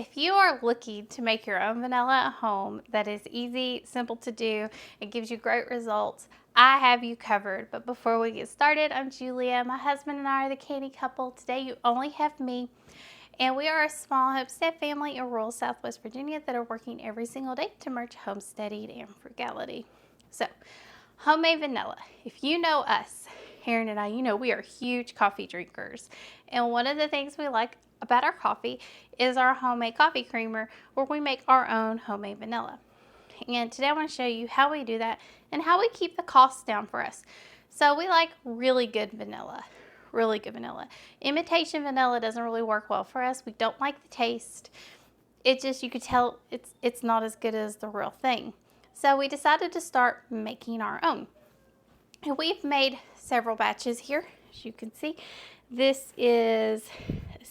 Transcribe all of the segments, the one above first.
if you are looking to make your own vanilla at home that is easy, simple to do, and gives you great results, I have you covered. But before we get started, I'm Julia. My husband and I are the Canny Couple. Today you only have me, and we are a small homestead family in rural Southwest Virginia that are working every single day to merge homesteading and frugality. So, homemade vanilla. If you know us, Aaron and I, you know we are huge coffee drinkers. And one of the things we like about our coffee is our homemade coffee creamer, where we make our own homemade vanilla. And today I want to show you how we do that and how we keep the costs down for us. So we like really good vanilla. Really good vanilla. Imitation vanilla doesn't really work well for us. We don't like the taste. It just, you could tell it's not as good as the real thing. So we decided to start making our own. And we've made several batches here, as you can see. This is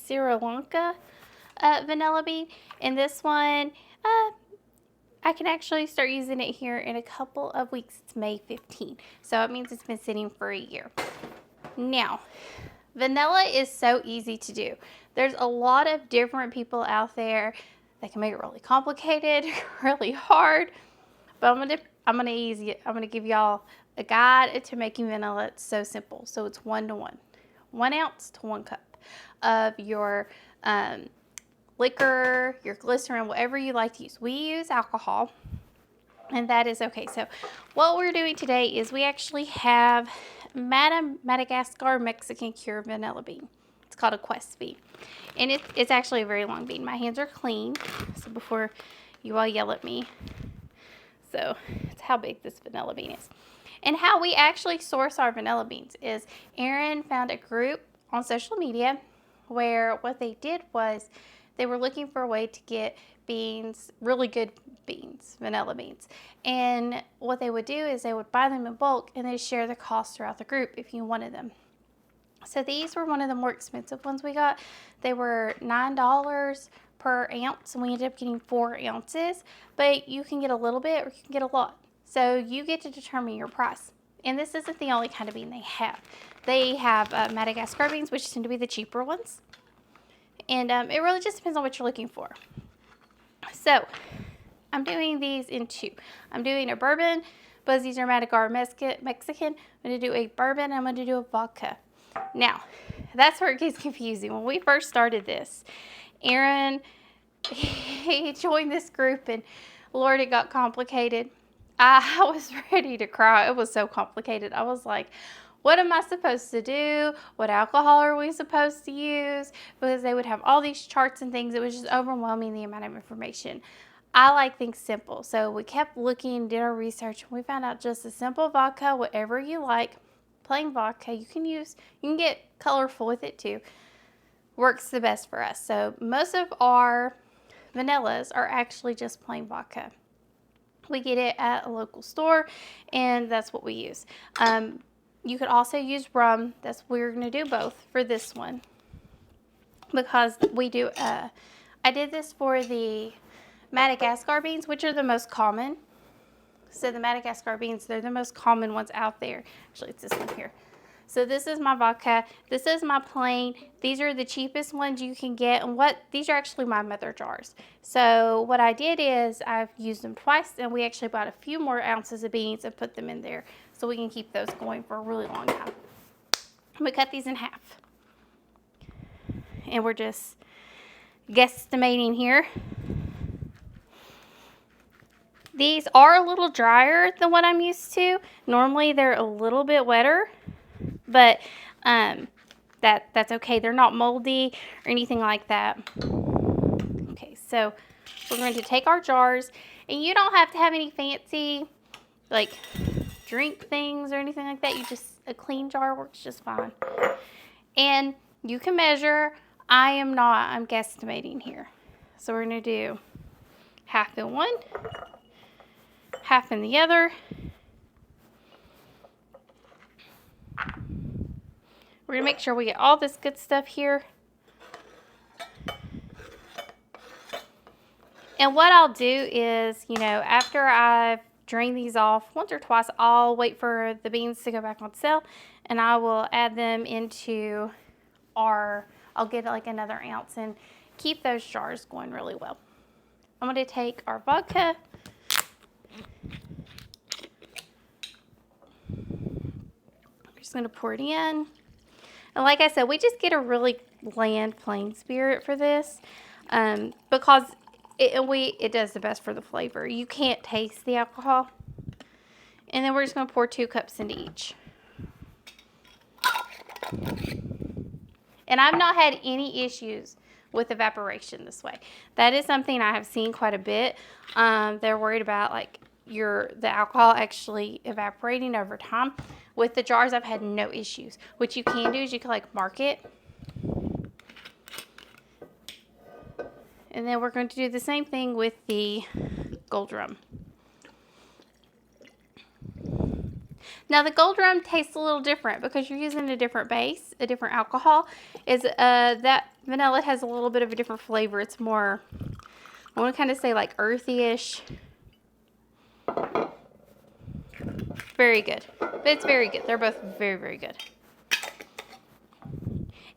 Sri Lanka vanilla bean, and this one I can actually start using it here in a couple of weeks. It's May 15, so it means it's been sitting for a year. Now, vanilla is so easy to do. There's a lot of different people out there that can make it really complicated, really hard, but I'm gonna give y'all a guide to making vanilla. It's so simple. So it's 1-to-1, 1 ounce to 1 cup of your liquor, your glycerin, whatever you like to use. We use alcohol, and that is okay. So what we're doing today is we actually have Madagascar Mexican cured vanilla bean. It's called a quest bean, and it's actually a very long bean. My hands are clean, so before you all yell at me. So it's how big this vanilla bean is. And how we actually source our vanilla beans is Aaron found a group on social media where what they did was they were looking for a way to get beans, really good beans, vanilla beans. And what they would do is they would buy them in bulk and they share the cost throughout the group if you wanted them. So these were one of the more expensive ones we got. They were $9 per ounce, and we ended up getting 4 ounces, but you can get a little bit or you can get a lot. So you get to determine your price. And this isn't the only kind of bean they have. They have Madagascar beans, which tend to be the cheaper ones. And it really just depends on what you're looking for. So I'm doing these in 2. I'm doing a bourbon, but these are Madagascar Mexican. I'm going to do a bourbon, and I'm going to do a vodka. Now, that's where it gets confusing. When we first started this, Aaron, he joined this group, and Lord, it got complicated. I was ready to cry. It was so complicated. I was like, what am I supposed to do? What alcohol are we supposed to use? Because they would have all these charts and things. It was just overwhelming, the amount of information. I like things simple. So we kept looking, did our research, and we found out just a simple vodka, whatever you like, plain vodka. You can get colorful with it too. Works the best for us. So most of our vanillas are actually just plain vodka. We get it at a local store, and that's what we use. You could also use rum. We're going to do both for this one, because we do. I did this for the Madagascar beans, which are the most common. So the Madagascar beans, they're the most common ones out there. Actually, it's this one here. So this is my vodka. This is my plain. These are the cheapest ones you can get. And these are actually my mother jars. So what I did is I've used them twice, and we actually bought a few more ounces of beans and put them in there so we can keep those going for a really long time. I'm gonna cut these in half. And we're just guesstimating here. These are a little drier than what I'm used to. Normally they're a little bit wetter, but that's okay. They're not moldy or anything like that. Okay, so we're going to take our jars, and you don't have to have any fancy like drink things or anything like that. A clean jar works just fine. And you can measure. I'm guesstimating here. So we're going to do half in one, half in the other. We're going to make sure we get all this good stuff here. And what I'll do is, after I've drained these off once or twice, I'll wait for the beans to go back on sale, and I will add them into I'll get like another ounce keep those jars going really well. I'm going to take our vodka. I'm just going to pour it in. And like I said, we just get a really bland, plain spirit for this because it does the best for the flavor. You can't taste the alcohol. And then we're just going to pour 2 cups into each. And I've not had any issues with evaporation this way. That is something I have seen quite a bit. They're worried about like the alcohol actually evaporating over time. With the jars, I've had no issues. What you can do is you can like mark it. And then we're going to do the same thing with the gold rum. Now the gold rum tastes a little different because you're using a different base, a different alcohol. That vanilla has a little bit of a different flavor. It's more, I want to kind of say like earthy-ish. Very good. But it's very good. They're both very, very good.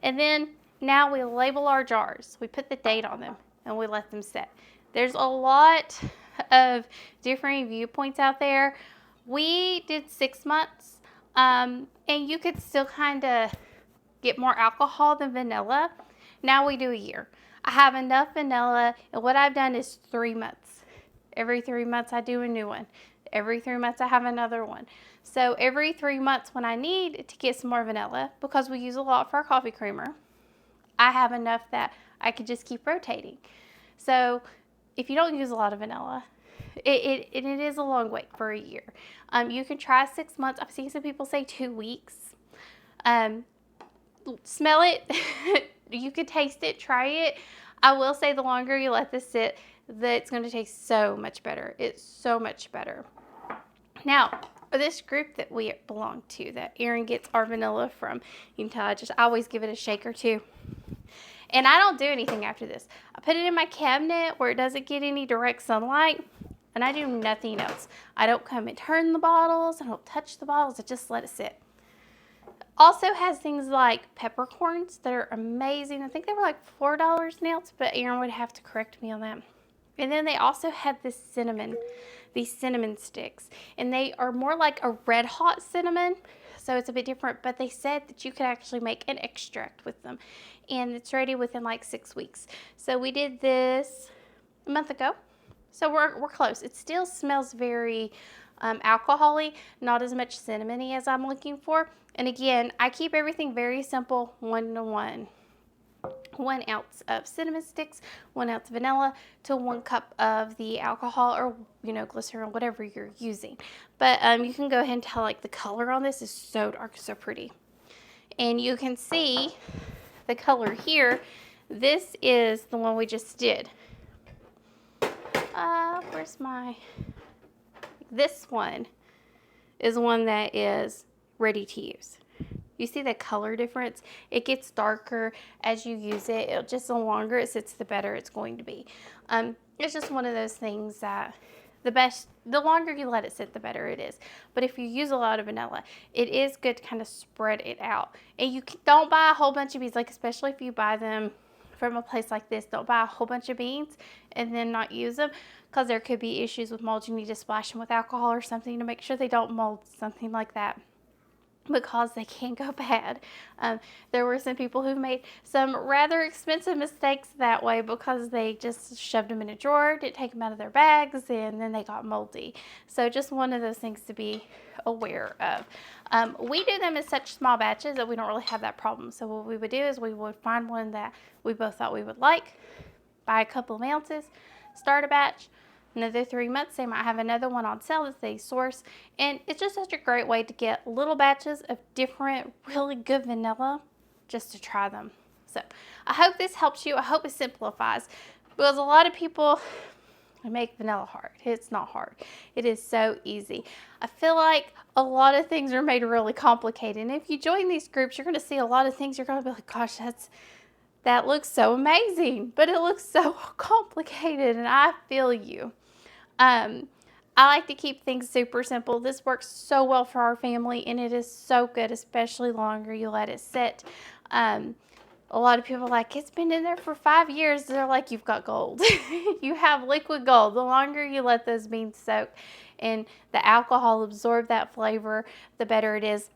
And then now we label our jars. We put the date on them and we let them set. There's a lot of differing viewpoints out there. We did 6 months, and you could still kind of get more alcohol than vanilla. Now we do a year. I have enough vanilla, and what I've done is 3 months. Every 3 months I do a new one. Every 3 months I have another one. So every 3 months when I need to get some more vanilla, because we use a lot for our coffee creamer, I have enough that I could just keep rotating. So if you don't use a lot of vanilla, it is a long wait for a year. You can try 6 months. I've seen some people say 2 weeks. Smell it. You could taste it. Try it. I will say the longer you let this sit, it's going to taste so much better. It's so much better. Now, this group that we belong to, that Erin gets our vanilla from, you can tell I always give it a shake or two. And I don't do anything after this. I put it in my cabinet where it doesn't get any direct sunlight, and I do nothing else. I don't come and turn the bottles. I don't touch the bottles. I just let it sit. Also has things like peppercorns that are amazing. I think they were like $4 an ounce, but Erin would have to correct me on that. And then they also had these cinnamon sticks, and they are more like a red hot cinnamon, so it's a bit different, but they said that you could actually make an extract with them, and it's ready within like 6 weeks. So we did this a month ago, so we're close. It still smells very alcohol-y, not as much cinnamony as I'm looking for. And again, I keep everything very simple, 1-to-1. 1 ounce of cinnamon sticks, 1 ounce vanilla to 1 cup of the alcohol, or glycerin, whatever you're using. But you can go ahead and tell like the color on this is so dark, so pretty. And you can see the color here. This is the one we just did. This one is one that is ready to use. You see the color difference? It gets darker as you use it. The longer it sits, the better it's going to be. It's just one of those things that the longer you let it sit, the better it is. But if you use a lot of vanilla, it is good to kind of spread it out. And you don't buy a whole bunch of beans, like especially if you buy them from a place like this, don't buy a whole bunch of beans and then not use them, because there could be issues with mold. You need to splash them with alcohol or something to make sure they don't mold, something like that, because they can go bad. There were some people who made some rather expensive mistakes that way because they just shoved them in a drawer, didn't take them out of their bags, and then they got moldy. So just one of those things to be aware of. We do them in such small batches that we don't really have that problem. So what we would do is we would find one that we both thought we would like, buy a couple of ounces, start a batch. Another 3 months, they might have another one on sale that they source. And it's just such a great way to get little batches of different, really good vanilla just to try them. So I hope this helps you. I hope it simplifies, because a lot of people make vanilla hard. It's not hard. It is so easy. I feel like a lot of things are made really complicated. And if you join these groups, you're going to see a lot of things. You're going to be like, gosh, that looks so amazing, but it looks so complicated, and I feel you. I like to keep things super simple. This works so well for our family, and it is so good, especially the longer you let it sit. a lot of people are like, it's been in there for 5 years. They're like, you've got gold. You have liquid gold. The longer you let those beans soak and the alcohol absorb that flavor, the better it is.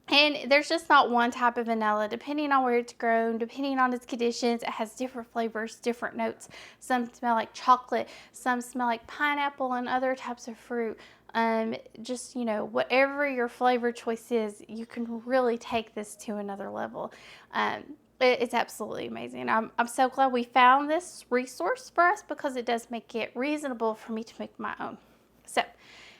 And there's just not one type of vanilla. Depending on where it's grown, depending on its conditions, it has different flavors, different notes. Some smell like chocolate, some smell like pineapple and other types of fruit. Just, whatever your flavor choice is, you can really take this to another level. It's absolutely amazing. I'm so glad we found this resource for us, because it does make it reasonable for me to make my own. So,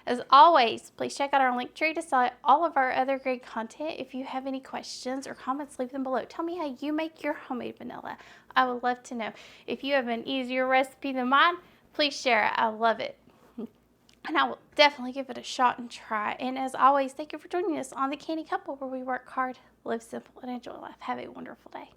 as always, please check out our link tree to see all of our other great content. If you have any questions or comments, leave them below. Tell me how you make your homemade vanilla. I would love to know. If you have an easier recipe than mine, please share it. I love it. And I will definitely give it a shot and try. And as always, thank you for joining us on the Canny Couple, where we work hard, live simple, and enjoy life. Have a wonderful day.